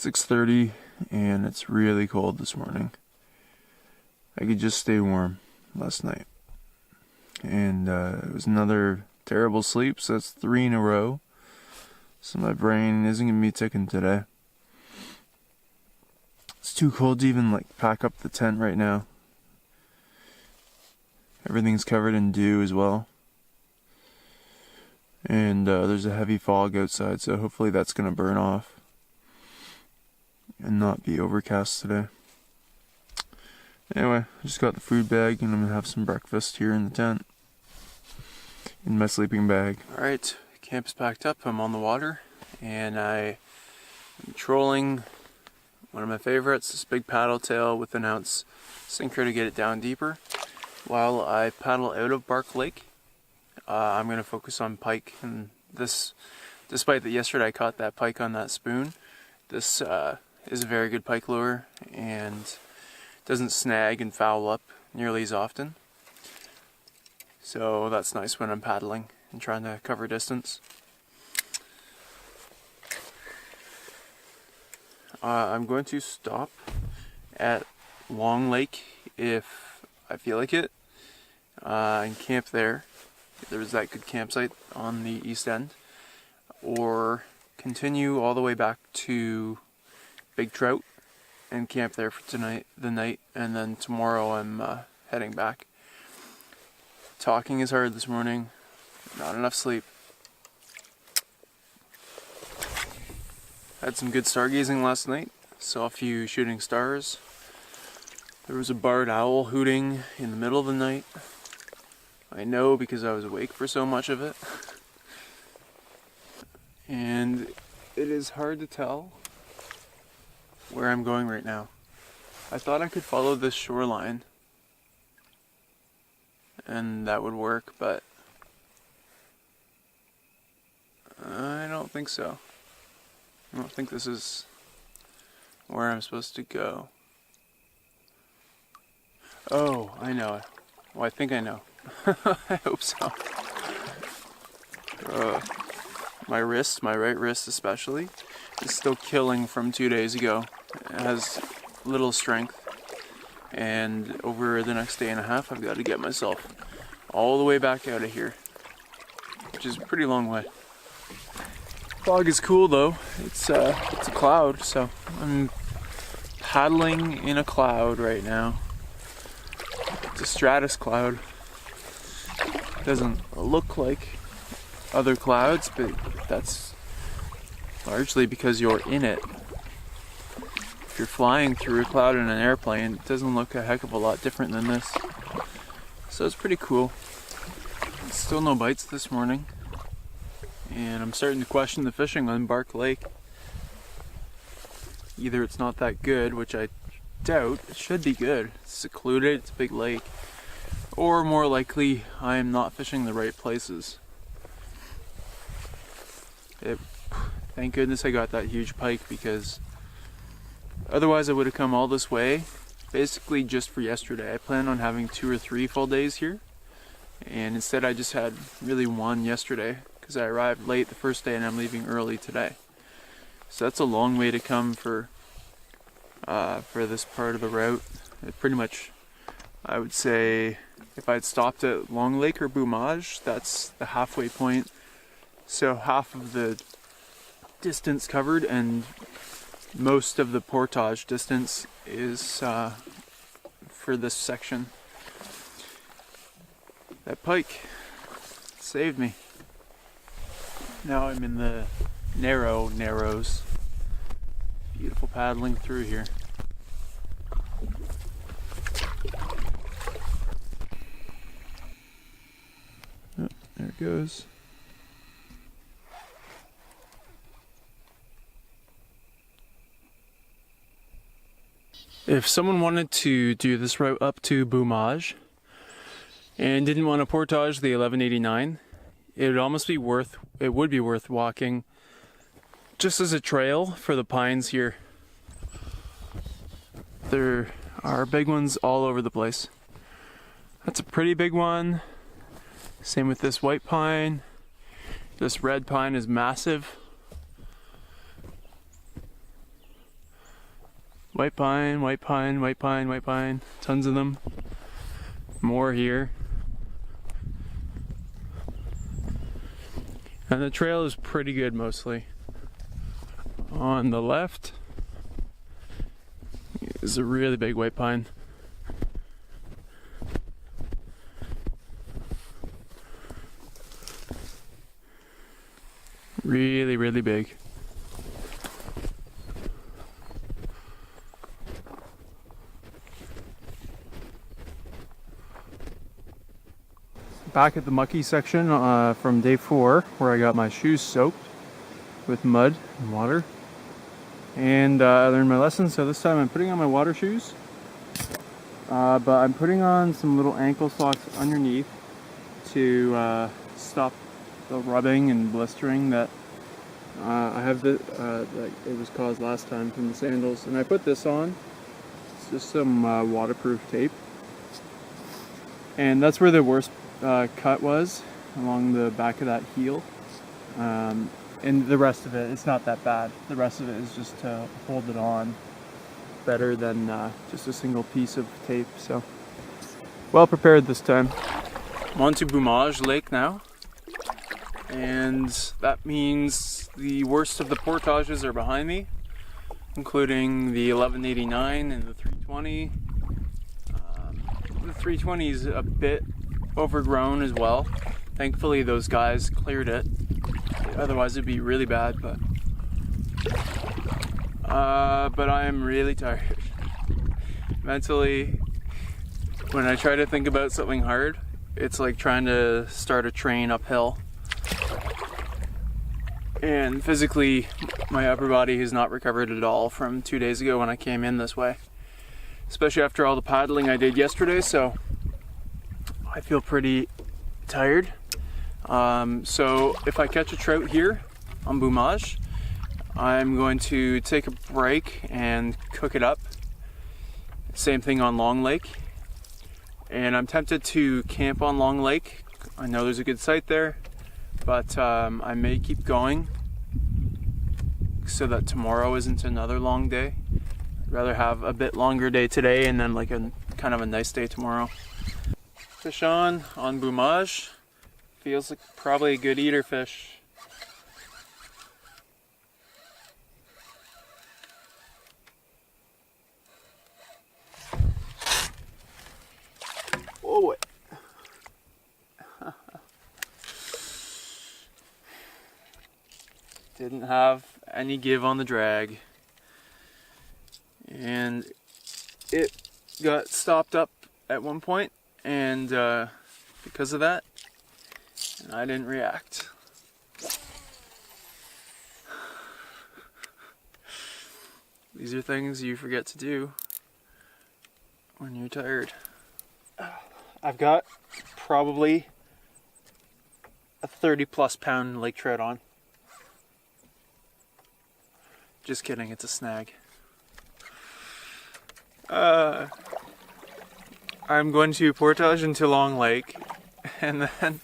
6:30 and it's really cold this morning. I could just stay warm last night. And it was another terrible sleep, so that's 3 in a row. So my brain isn't going to be ticking today. It's too cold to even pack up the tent right now. Everything's covered in dew as well. And there's a heavy fog outside, so hopefully that's going to burn off and not be overcast today. Anyway, I just got the food bag and I'm going to have some breakfast here in the tent. In my sleeping bag. Alright, camp's packed up, I'm on the water, and I am trolling one of my favorites, this big paddle tail with an ounce sinker to get it down deeper. While I paddle out of Bark Lake, I'm going to focus on pike, and this, despite that yesterday I caught that pike on that spoon, this is a very good pike lure and doesn't snag and foul up nearly as often. So that's nice when I'm paddling and trying to cover distance. I'm going to stop at Long Lake if I feel like it, and camp there. There's that good campsite on the east end. Or continue all the way back to Big Trout and camp there for the night, and then tomorrow I'm heading back. Talking is hard this morning, not enough sleep. Had some good stargazing last night, saw a few shooting stars. There was a barred owl hooting in the middle of the night. I know because I was awake for so much of it. And it is hard to tell where I'm going right now. I thought I could follow this shoreline and that would work, but I don't think so. I don't think this is where I'm supposed to go. Oh, I know. Well, I think I know. I hope so. My wrist, my right wrist especially, is still killing from 2 days ago. It has little strength. And over the next day and a half, I've got to get myself all the way back out of here, which is a pretty long way. Fog is cool though. It's a cloud, so I'm paddling in a cloud right now. It's a stratus cloud. It doesn't look like other clouds, but that's largely because you're in it. If you're flying through a cloud in an airplane, it doesn't look a heck of a lot different than this. So it's pretty cool. Still no bites this morning. And I'm starting to question the fishing on Bark Lake. Either it's not that good, which I doubt. It should be good. It's secluded, it's a big lake. Or more likely, I am not fishing the right places. Thank goodness I got that huge pike, because otherwise I would have come all this way basically just for yesterday. I planned on having 2 or 3 full days here, and instead I just had really one yesterday because I arrived late the first day and I'm leaving early today. So that's a long way to come for this part of the route. It pretty much, I would say, if I'd stopped at Long Lake or Boumage, that's the halfway point. So half of the distance covered and most of the portage distance is for this section. That pike saved me. Now I'm in the narrows. Beautiful paddling through here. Oh, there it goes. If someone wanted to do this route up to Boumage and didn't want to portage the 1189, it would be worth walking just as a trail for the pines here. There are big ones all over the place. That's a pretty big one. Same with this white pine. This red pine is massive. White pine, white pine, white pine, white pine. Tons of them. More here. And the trail is pretty good mostly. On the left is a really big white pine. Really, really big. Back at the mucky section from day 4, where I got my shoes soaked with mud and water. And I learned my lesson, so this time I'm putting on my water shoes. But I'm putting on some little ankle socks underneath to stop the rubbing and blistering that I have that it was caused last time from the sandals. And I put this on. It's just some waterproof tape. And that's where the worst cut was, along the back of that heel. And the rest of it, it's not that bad. The rest of it is just to hold it on better than just a single piece of tape. So, well prepared this time. I'm on to Boumage Lake now. And that means the worst of the portages are behind me, including the 1189 and the 320. The 320 is a bit overgrown as well. Thankfully those guys cleared it. Otherwise it'd be really bad, but I am really tired. Mentally, when I try to think about something hard, it's like trying to start a train uphill. And physically, my upper body has not recovered at all from 2 days ago when I came in this way. Especially after all the paddling I did yesterday, so I feel pretty tired. So if I catch a trout here on Boumage, I'm going to take a break and cook it up. Same thing on Long Lake. And I'm tempted to camp on Long Lake. I know there's a good site there, but I may keep going so that tomorrow isn't another long day. I'd rather have a bit longer day today and then like a kind of a nice day tomorrow. Fish on Boumage. Feels like probably a good eater fish. Whoa. Didn't have any give on the drag. And it got stopped up at one point, and because of that, and I didn't react. These are things you forget to do when you're tired. I've got probably a 30+ pound lake trout on. Just kidding, it's a snag. I'm going to portage into Long Lake, and then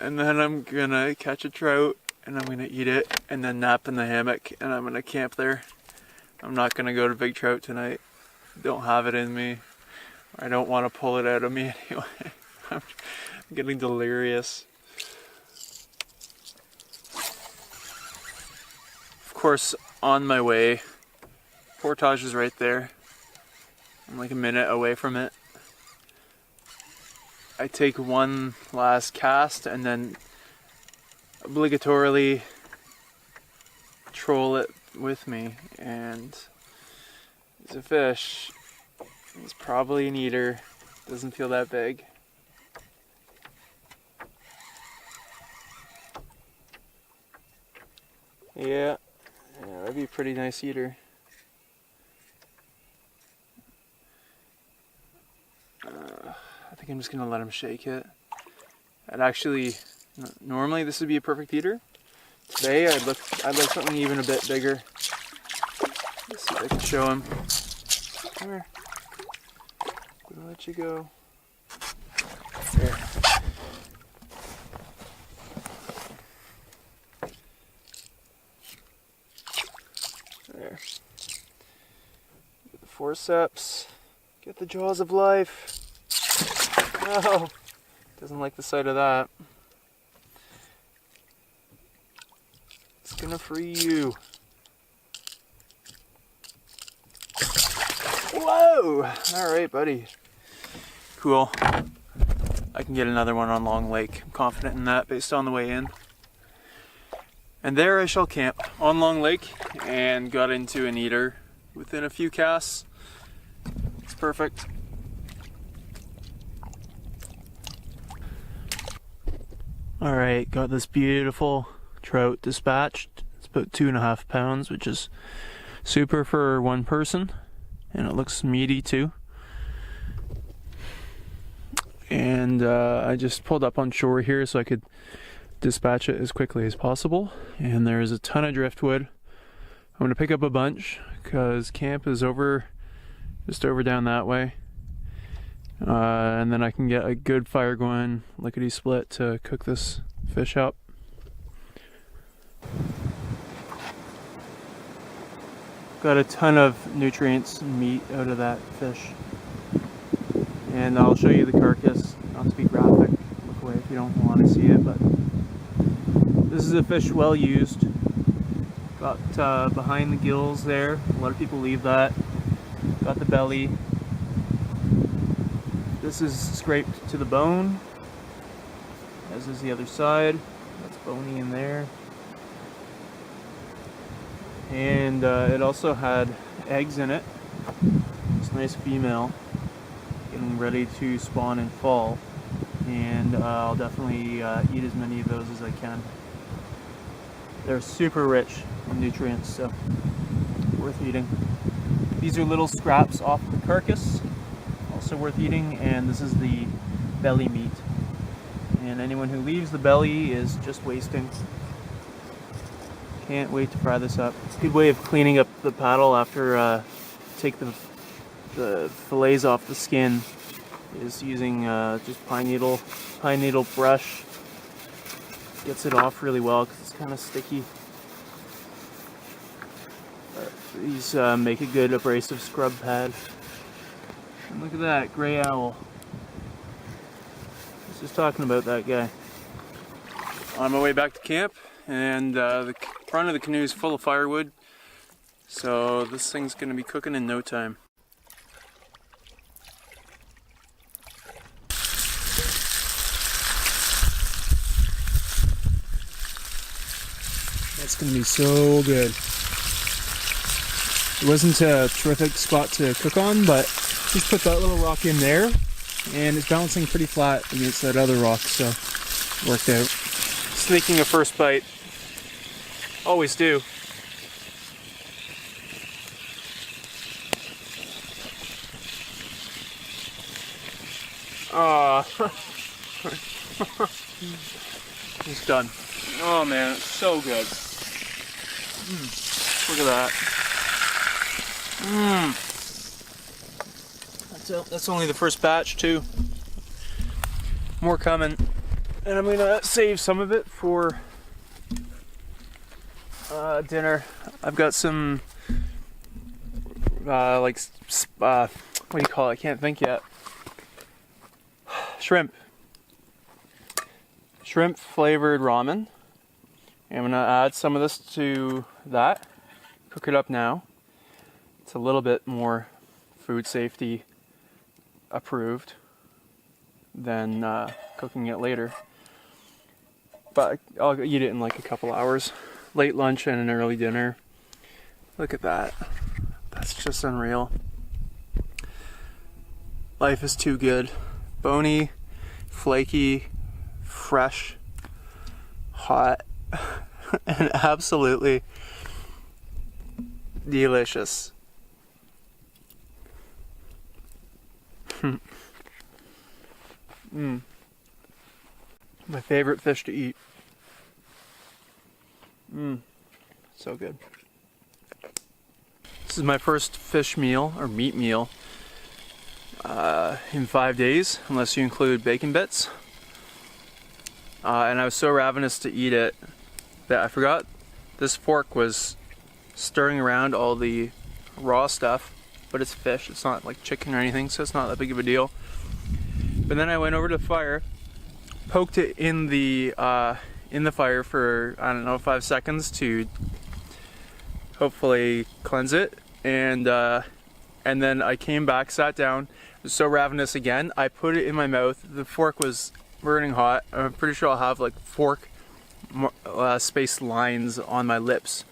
I'm gonna catch a trout, and I'm gonna eat it, and then nap in the hammock, and I'm gonna camp there. I'm not gonna go to big trout tonight. Don't have it in me. I don't want to pull it out of me anyway. I'm getting delirious. Of course, on my way, portage is right there. I'm like a minute away from it. I take one last cast and then obligatorily troll it with me, and it's a fish. It's probably an eater. Doesn't feel that big. Yeah, that'd be a pretty nice eater. I think I'm just gonna let him shake it. And actually, normally this would be a perfect eater. Today I'd like something even a bit bigger. Let's see if I can show him. Come here. I'm gonna let you go. There. There. Forceps. Get the jaws of life. No. Doesn't like the sight of that. It's gonna free you. Whoa! Alright, buddy. Cool. I can get another one on Long Lake. I'm confident in that based on the way in. And there I shall camp on Long Lake, and got into an eater within a few casts. It's perfect. Alright, got this beautiful trout dispatched. It's about 2.5 pounds, which is super for one person, and it looks meaty too. And I just pulled up on shore here so I could dispatch it as quickly as possible. And there's a ton of driftwood. I'm going to pick up a bunch because camp is just over down that way. And then I can get a good fire going, lickety split, to cook this fish up. Got a ton of nutrients and meat out of that fish. And I'll show you the carcass, not to be graphic, look away if you don't want to see it, but this is a fish well used. Got behind the gills there, a lot of people leave that. Got the belly. This is scraped to the bone, as is the other side. That's bony in there. And it also had eggs in it. It's a nice female, getting ready to spawn in fall, and I'll definitely eat as many of those as I can. They're super rich in nutrients, so worth eating. These are little scraps off the carcass, also worth eating, and this is the belly meat. And anyone who leaves the belly is just wasting. Can't wait to fry this up. It's a good way of cleaning up the paddle after take the fillets off the skin, is using just pine needle brush. Gets it off really well because it's kind of sticky. These make a good abrasive scrub pad. And look at that, gray owl. I was just talking about that guy. On my way back to camp, and the front of the canoe is full of firewood, so this thing's going to be cooking in no time. That's going to be so good. It wasn't a terrific spot to cook on, but just put that little rock in there, and it's bouncing pretty flat against that other rock, so it worked out. Sneaking a first bite. Always do. It's done. Oh man, it's so good. Look at that. That's only the first batch too. More coming. And I'm gonna save some of it for dinner. I've got some what do you call it? I can't think yet. Shrimp flavored ramen. I'm gonna add some of this to that. Cook it up now. It's a little bit more food safety approved than cooking it later. But I'll eat it in like a couple hours. Late lunch and an early dinner. Look at that. That's just unreal. Life is too good. Bony, flaky, fresh, hot, and absolutely delicious. My favorite fish to eat. So good. This is my first fish meal, or meat meal, in 5 days, unless you include bacon bits. And I was so ravenous to eat it that I forgot this fork was stirring around all the raw stuff. but it's fish. It's not like chicken or anything, so it's not that big of a deal. But then I went over to the fire, poked it in the fire for, I don't know, 5 seconds to hopefully cleanse it, and then I came back, sat down. It was so ravenous again. I put it in my mouth. The fork was burning hot. I'm pretty sure I'll have like fork spaced lines on my lips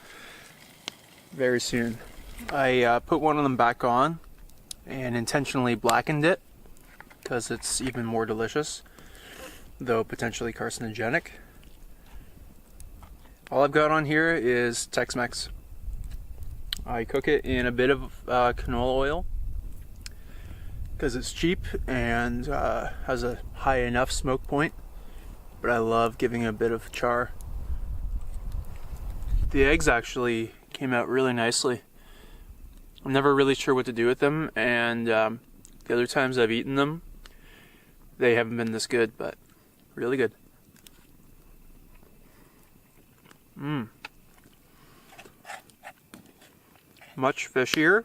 very soon. I put one of them back on and intentionally blackened it because it's even more delicious, though potentially carcinogenic. All I've got on here is Tex-Mex. I cook it in a bit of canola oil because it's cheap and has a high enough smoke point, but I love giving it a bit of char. The eggs actually came out really nicely. I'm never really sure what to do with them, and the other times I've eaten them, they haven't been this good, but really good. Much fishier,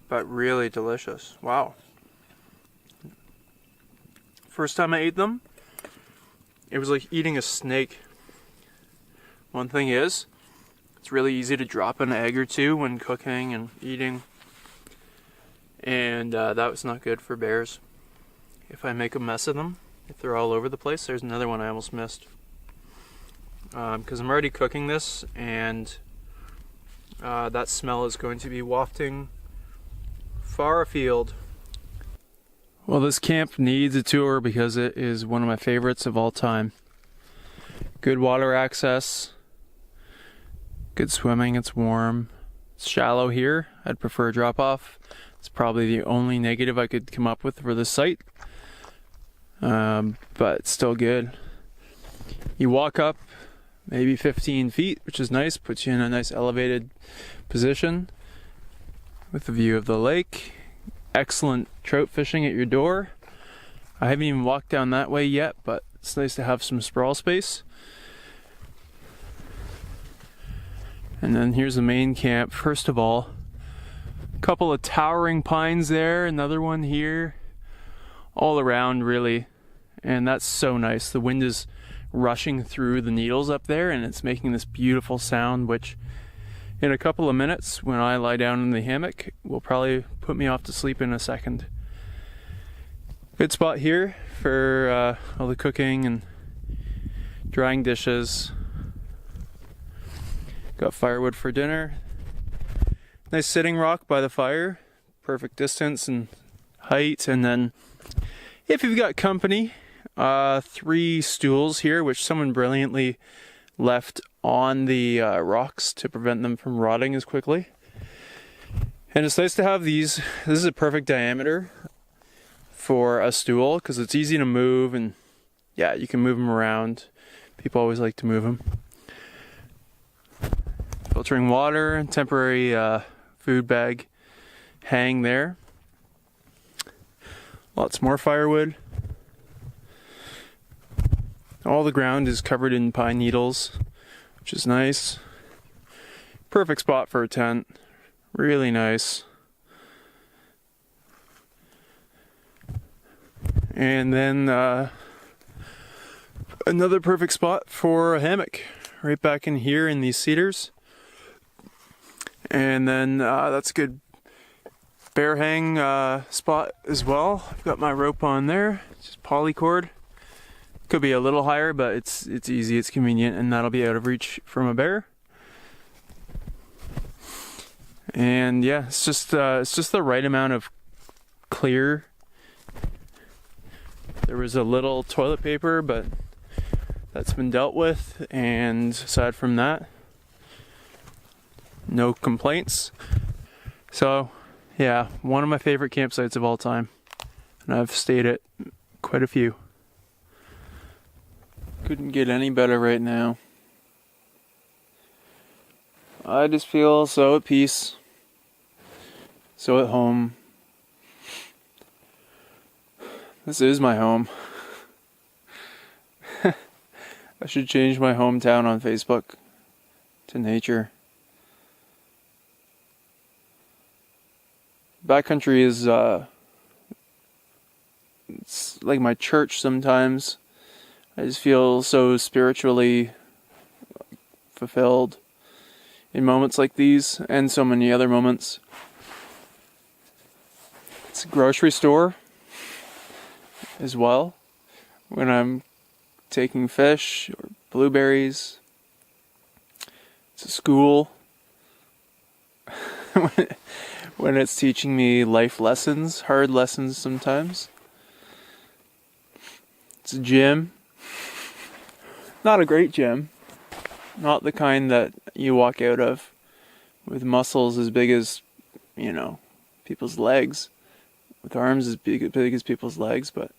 but really delicious. Wow. First time I ate them, it was like eating a snake. One thing is, it's really easy to drop an egg or two when cooking and eating, and that was not good for bears. If I make a mess of them, if they're all over the place. There's another one I almost missed. Because I'm already cooking this, and that smell is going to be wafting far afield. Well, this camp needs a tour because it is one of my favorites of all time. Good water access, good swimming, it's warm. It's shallow here. I'd prefer drop off. It's probably the only negative I could come up with for this site. But it's still good. You walk up maybe 15 feet, which is nice, puts you in a nice elevated position with a view of the lake. Excellent trout fishing at your door. I haven't even walked down that way yet, but it's nice to have some sprawl space. And then here's the main camp. First of all, a couple of towering pines there, another one here, all around really, and that's so nice. The wind is rushing through the needles up there, and it's making this beautiful sound, which in a couple of minutes when I lie down in the hammock will probably put me off to sleep in a second. Good spot here for all the cooking and drying dishes. Got firewood for dinner. Nice sitting rock by the fire, perfect distance and height. And then if you've got company, 3 stools here, which someone brilliantly left on the rocks to prevent them from rotting as quickly. And it's nice to have these. This is a perfect diameter for a stool because it's easy to move, and yeah, you can move them around. People always like to move them. Filtering water, temporary food bag hang there. Lots more firewood. All the ground is covered in pine needles, which is nice. Perfect spot for a tent. Really nice. And then another perfect spot for a hammock. Right back in here in these cedars. And then that's a good bear hang spot as well. I've got my rope on there, just polycord. Could be a little higher, but it's easy, it's convenient, and that'll be out of reach from a bear. And yeah, it's just the right amount of clear. There was a little toilet paper, but that's been dealt with, and aside from that, no complaints. So yeah, one of my favorite campsites of all time, and I've stayed at quite a few. Couldn't get any better right now. I just feel so at peace, so at home. This is my home. I should change my hometown on Facebook to nature. backcountry is it's like my church sometimes. I just feel so spiritually fulfilled in moments like these and so many other moments. It's a grocery store as well when I'm taking fish or blueberries. It's a school when it's teaching me life lessons, hard lessons sometimes. It's a gym. Not a great gym. Not the kind that you walk out of with muscles as big as, people's legs. With arms as big as people's legs, but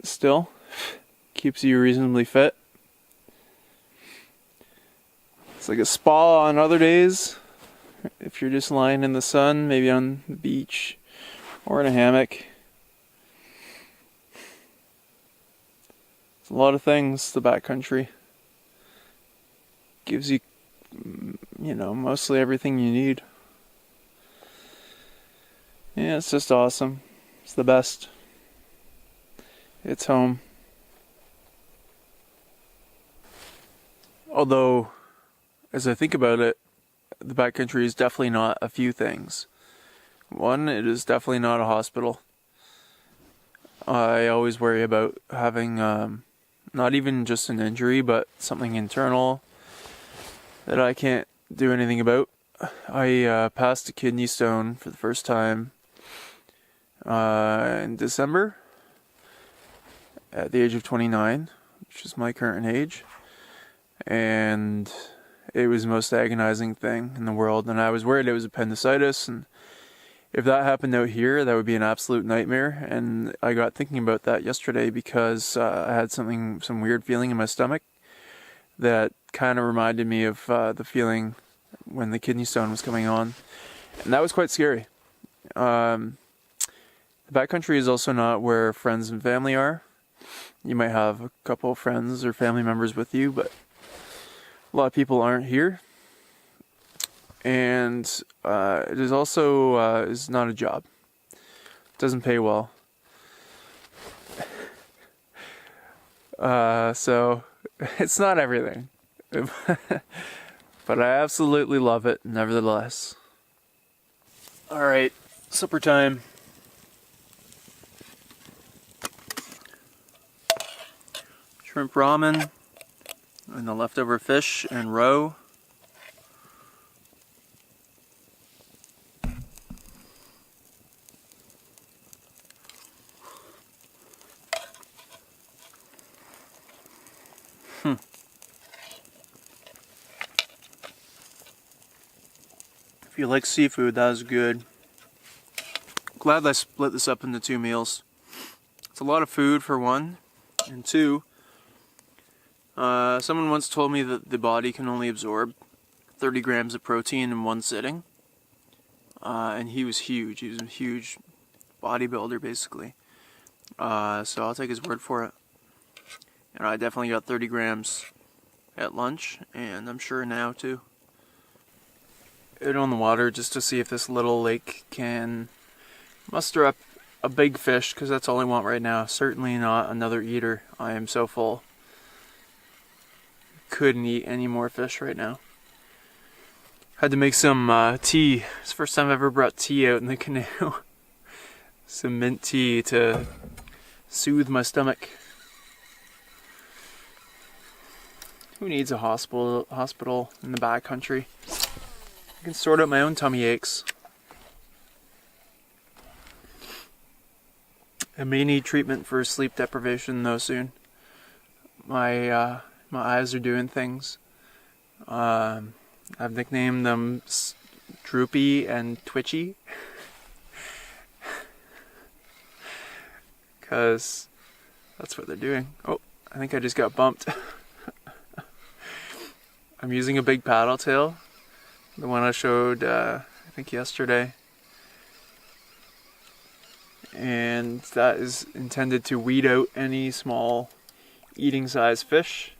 still keeps you reasonably fit. It's like a spa on other days. If you're just lying in the sun, maybe on the beach or in a hammock. It's a lot of things, the backcountry. Gives you, mostly everything you need. Yeah, it's just awesome. It's the best. It's home. Although, as I think about it, the backcountry is definitely not a few things. One, it is definitely not a hospital. I always worry about having not even just an injury, but something internal that I can't do anything about. I passed a kidney stone for the first time in December at the age of 29, which is my current age, and it was the most agonizing thing in the world, and I was worried it was appendicitis, and if that happened out here, that would be an absolute nightmare. And I got thinking about that yesterday because I had some weird feeling in my stomach that kind of reminded me of the feeling when the kidney stone was coming on, and that was quite scary. The backcountry is also not where friends and family are. You might have a couple of friends or family members with you, but a lot of people aren't here. And it is also is not a job. It doesn't pay well. So it's not everything. But I absolutely love it nevertheless. Alright, supper time. Shrimp ramen and the leftover fish and roe. If you like seafood, that is good. Glad I split this up into 2 meals. It's a lot of food for one, and two, someone once told me that the body can only absorb 30 grams of protein in one sitting. And he was huge. He was a huge bodybuilder, basically. So I'll take his word for it. And I definitely got 30 grams at lunch, and I'm sure now too. Out on the water just to see if this little lake can muster up a big fish, because that's all I want right now. Certainly not another eater. I am so full. Couldn't eat any more fish right now. Had to make some tea. It's the first time I've ever brought tea out in the canoe. Some mint tea to soothe my stomach. Who needs a hospital in the backcountry? I can sort out my own tummy aches. I may need treatment for sleep deprivation though soon. My eyes are doing things. I've nicknamed them Droopy and Twitchy. Because that's what they're doing. Oh, I think I just got bumped. I'm using a big paddle tail. The one I showed, I think yesterday. And that is intended to weed out any small eating size fish.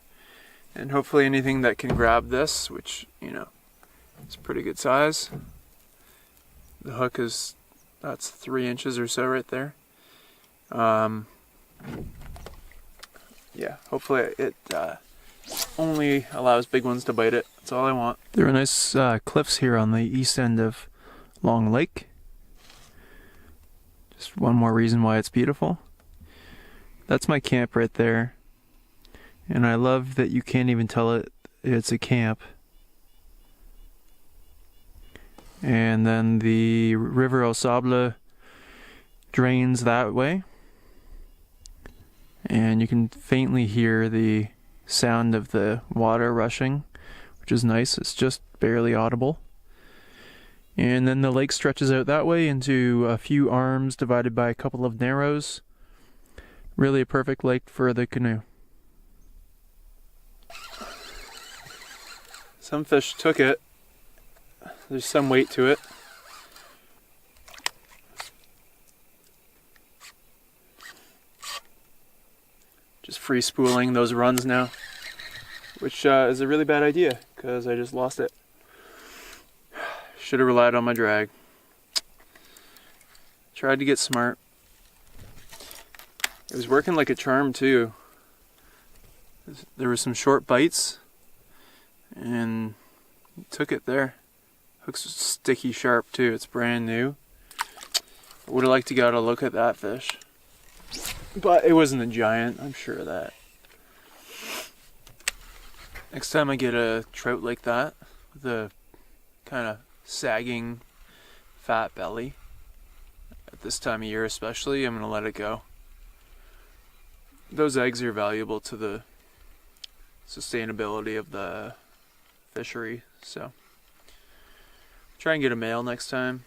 And hopefully anything that can grab this, which, is pretty good size. The hook is, that's 3 inches or so right there. Yeah, hopefully it only allows big ones to bite it. That's all I want. There are nice cliffs here on the east end of Long Lake. Just one more reason why it's beautiful. That's my camp right there. And I love that you can't even tell it's a camp. And then the river aux Sables drains that way. And you can faintly hear the sound of the water rushing, which is nice. It's just barely audible. And then the lake stretches out that way into a few arms divided by a couple of narrows. Really a perfect lake for the canoe. Some fish took it. There's some weight to it. Just free spooling those runs now, which is a really bad idea because I just lost it. Should have relied on my drag. Tried to get smart. It was working like a charm too. There were some short bites and took it there. Hook's sticky sharp too, it's brand new. I would have liked to got a look at that fish. But it wasn't a giant, I'm sure of that. Next time I get a trout like that, with a kind of sagging fat belly, at this time of year especially, I'm going to let it go. Those eggs are valuable to the sustainability of the fishery, so try and get a male next time.